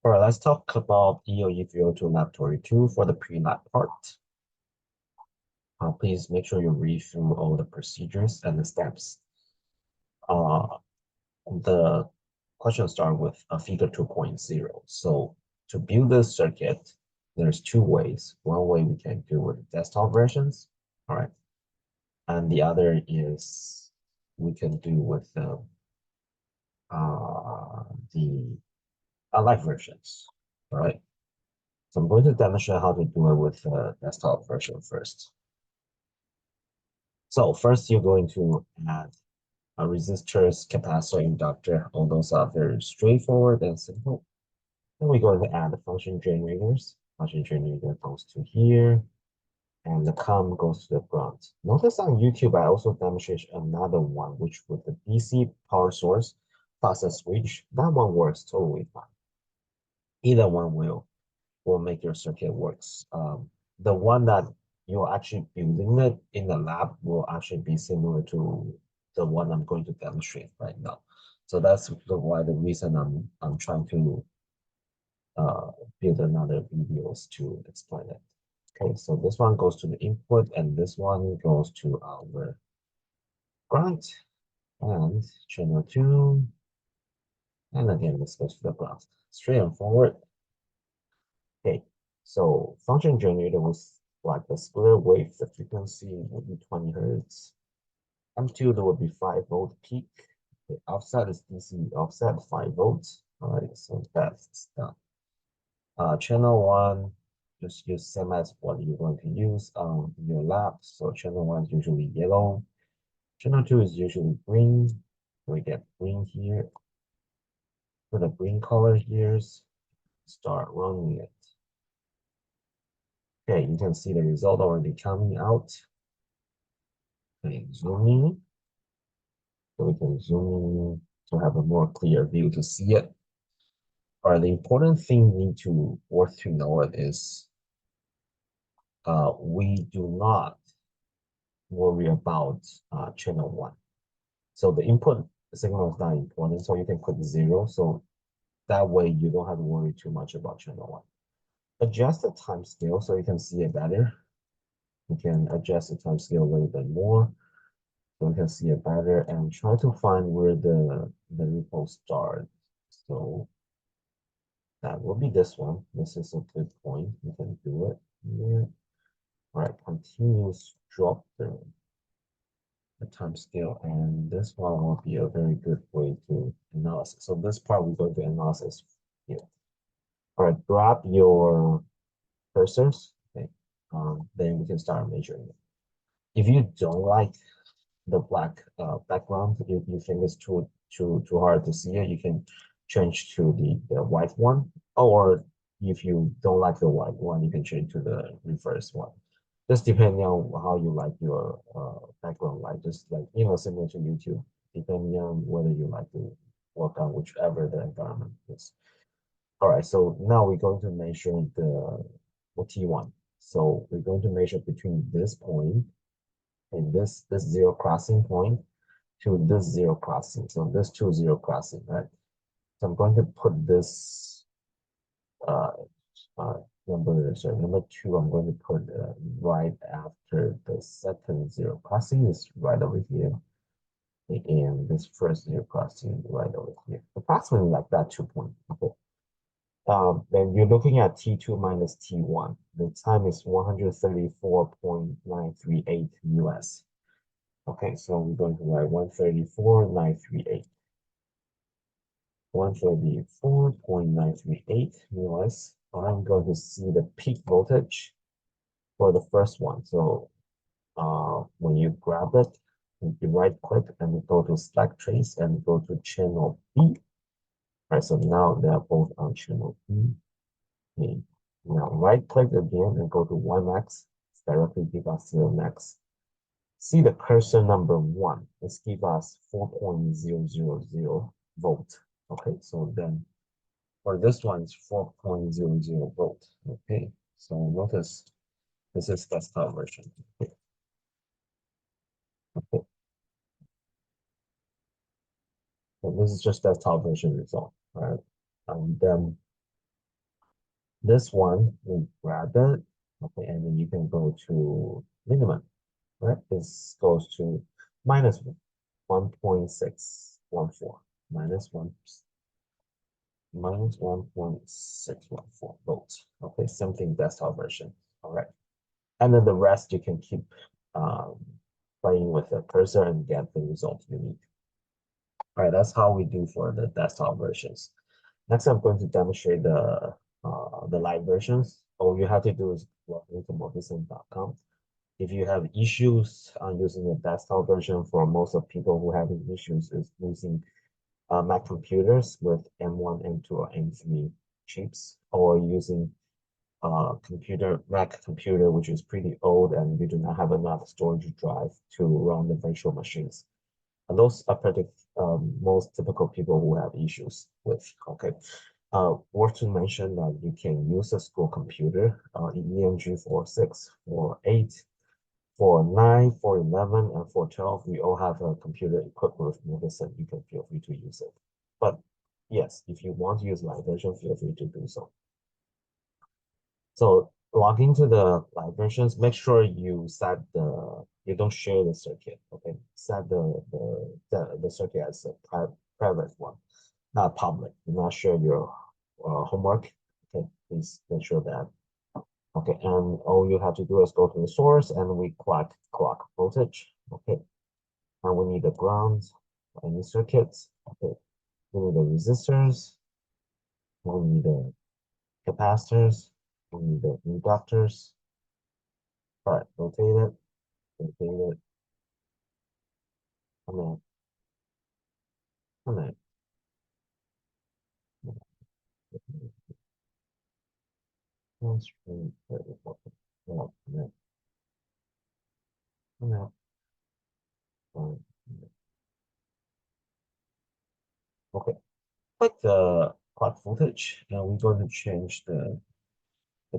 All right, let's talk about ELE302-Lab2 for the pre-lab part. Please make sure you read through all the procedures and the steps. Uh, the question starts with a figure 2.0. So to build this circuit, there's two ways. One way we can do with desktop versions, all right, and the other is we can do with the live versions, all right. So I'm going to demonstrate how to do it with the desktop version first. So first, you're going to add a resistors, capacitor, inductor. All those are very straightforward and simple. Then we're going to add the function generators. Function generator goes to here, and the COM goes to the ground. Notice on YouTube, I also demonstrated another one, which with the DC power source plus a switch. That one works totally fine. Either one will make your circuit works. The one that you're actually building it in the lab will actually be similar to the one I'm going to demonstrate right now. So that's the reason I'm trying to build another videos to explain it. Okay, so this one goes to the input and this one goes to our ground and channel 2. And again, this goes to the ground. Straight and forward. Okay, so function generator was like a square wave. The frequency would be 20 hertz. Amplitude would be 5-volt peak. The offset is DC offset 5 volts. All right, so that's done. Channel 1, just use same as what you're going to use on your lab. So channel 1 is usually yellow. Channel 2 is usually green. We get green here. Put a green color here. Start running it. Okay, you can see the result already coming out. Okay, zoom in. So we can zoom in to have a more clear view to see it. All right, the important thing we need to worth to know it is we do not worry about channel 1. So the input signal is not important, so you can put 0. So that way you don't have to worry too much about channel 1. Adjust the time scale so you can see it better. You can adjust the time scale a little bit more so you can see it better and try to find where the ripple starts. So that will be this one. This is a good point. You can do it here. All right, continuous drop the time scale, and this one will be a very good way to analysis. So this part we're going to analysis here. All right, grab your cursors. Okay, then we can start measuring it. If you don't like the black background, if you think it's too hard to see it, you can change to the white one. Or if you don't like the white one, you can change to the reverse one. Just depending on how you like your background light, just like, similar to YouTube, depending on whether you like to work on whichever the environment is. All right, so now we're going to measure the T1. So we're going to measure between this point and this zero crossing point to this zero crossing. So this two zero crossing, right? So I'm going to put this uh, number 2. I'm going to put right after the second zero crossing is right over here, and this first zero crossing right over here. Approximately like that 2 point. Okay. Then you're looking at T2 minus T1. The time is 134.938 US. Okay, so we're going to write 134.938. 134.938 US. I'm going to see the peak voltage for the first one. So when you grab it, you right click and go to stack trace and go to channel B. All right, so now they're both on channel B. Okay. Now right click again and go to Y-max. It's directly give us 0 max. See the cursor number 1. It's give us 4.000 volt. Okay, so then for this one it's 4.00 volt. Okay, so notice this is desktop version. Okay. Okay. So this is just desktop version result. All right. Then This one, we grab it, okay, and then you can go to minimum, right? This goes to minus 1.614, minus 1.614 volts. Okay, something desktop version. All right. And then the rest you can keep um, playing with the cursor and get the result you need. All right, that's how we do for the desktop versions. Next, I'm going to demonstrate the live versions. All you have to do is log into multisim.com. If you have issues on using the desktop version, for most of people who having issues is using Mac computers with M1, M2, or M3 chips, or using Mac computer, which is pretty old and you do not have enough storage drive to run the virtual machines. And those are pretty most typical people who have issues with. Okay. Worth to mention that you can use a school computer, EMG 46, 48, 49, 411, and 412. We all have a computer equipped with Medicine. You can feel free to use it. But yes, if you want to use live version, feel free to do so. So log into the live versions. Make sure you you don't share the circuit. Okay, set the circuit as a private one, not public. Do not share your homework. Okay, please make sure that. Okay, and all you have to do is go to the source and we clock voltage. Okay, and we need the ground, any circuits. Okay, we need the resistors, we need the capacitors, we need the inductors. All right, rotate it, connect, connect, constraint, connect, connect, connect. Okay, click the clock voltage, and we're going to change the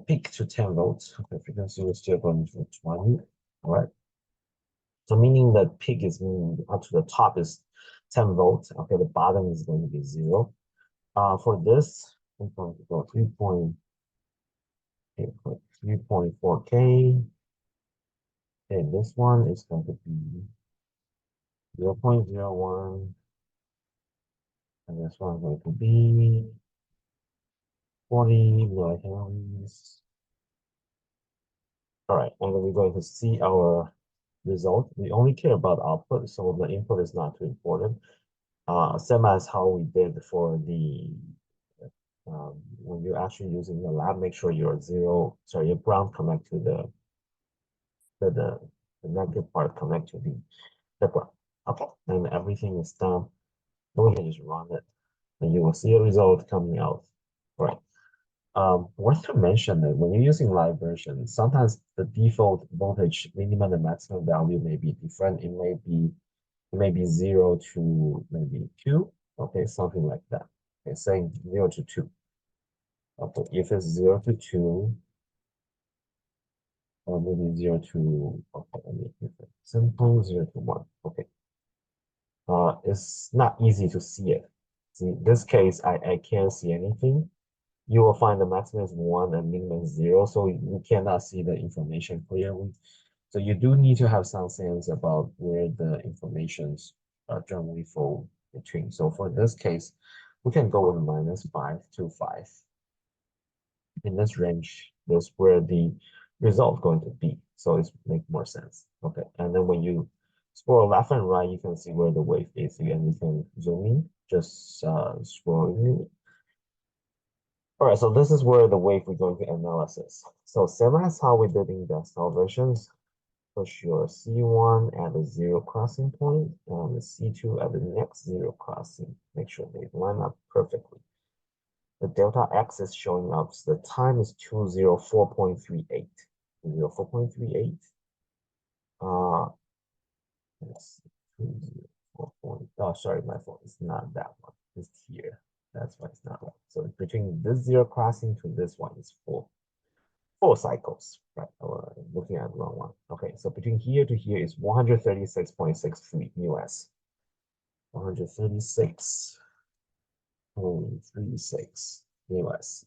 peak to 10 volts. Okay, frequency is still going to 20. All right. So meaning the peak is meaning up to the top is 10 volts. Okay, the bottom is going to be 0. For this, I'm going to go 3.4K. And this one is going to be 0.01. And this one is going to be 40 millihenries. All right, and then we're going to see our result. We only care about output, so the input is not too important. Same as how we did for the when you're actually using the lab, make sure your your ground connect to to the, the negative part connect to the ground. Okay, and everything is done. Then we can just run it, and you will see a result coming out. All right. Worth to mention that when you're using live version, sometimes the default voltage minimum and maximum value may be different. It may be 0 to maybe 2. Okay, something like that. Okay, saying 0 to 2. Okay, if it's 0 to 2, or maybe 0 to, okay, let me keep it simple, 0 to 1. Okay. It's not easy to see it. See, in this case, I can't see anything. You will find the maximum is 1 and minimum is 0, so you cannot see the information clearly. So you do need to have some sense about where the informations generally fall between. So for this case, we can go with -5 to 5. In this range, that's where the result going to be. So it's make more sense. Okay, and then when you scroll left and right, you can see where the wave is, and you can zoom in, just scrolling. All right, so this is where the wave we're going to analysis. So same as how we did in desktop versions, push your C1 at the 0 crossing point and the C2 at the next 0 crossing. Make sure they line up perfectly. The delta X is showing up, so the time is 204.38. 204.38. Let's see, 204. Oh, sorry, my fault. It's not that one. It's here. That's why it's not right. So between this 0 crossing to this one is 4 cycles, right? Looking at the wrong one. Okay, so between here to here is 136.63 US. 136.36 US.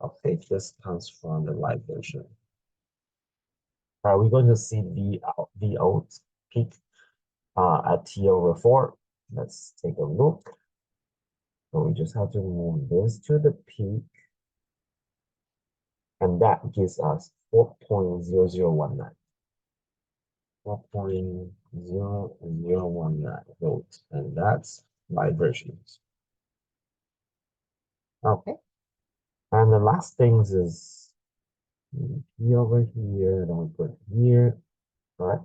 Okay, this comes from the live version. We're going to see the out peak at T/4. Let's take a look. So we just have to move this to the peak, and that gives us 4.0019. 4.0019 volts, and that's live versions. Okay, and the last things is P over here, then we put here, all right?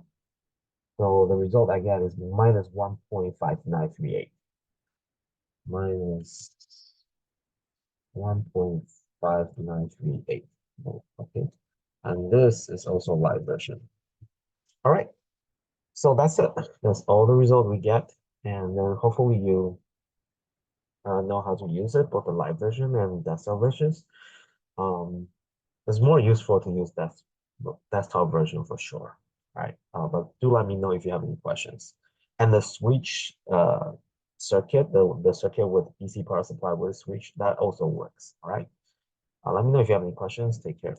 So the result I get is minus 1.5938. Minus 1.5938. Okay. And this is also live version. All right. So that's it. That's all the result we get. And then hopefully you know how to use it, both the live version and desktop versions. It's more useful to use desktop version for sure. All right. But do let me know if you have any questions. And the switch circuit, the circuit with DC power supply with switch, that also works. All right. Let me know if you have any questions. Take care.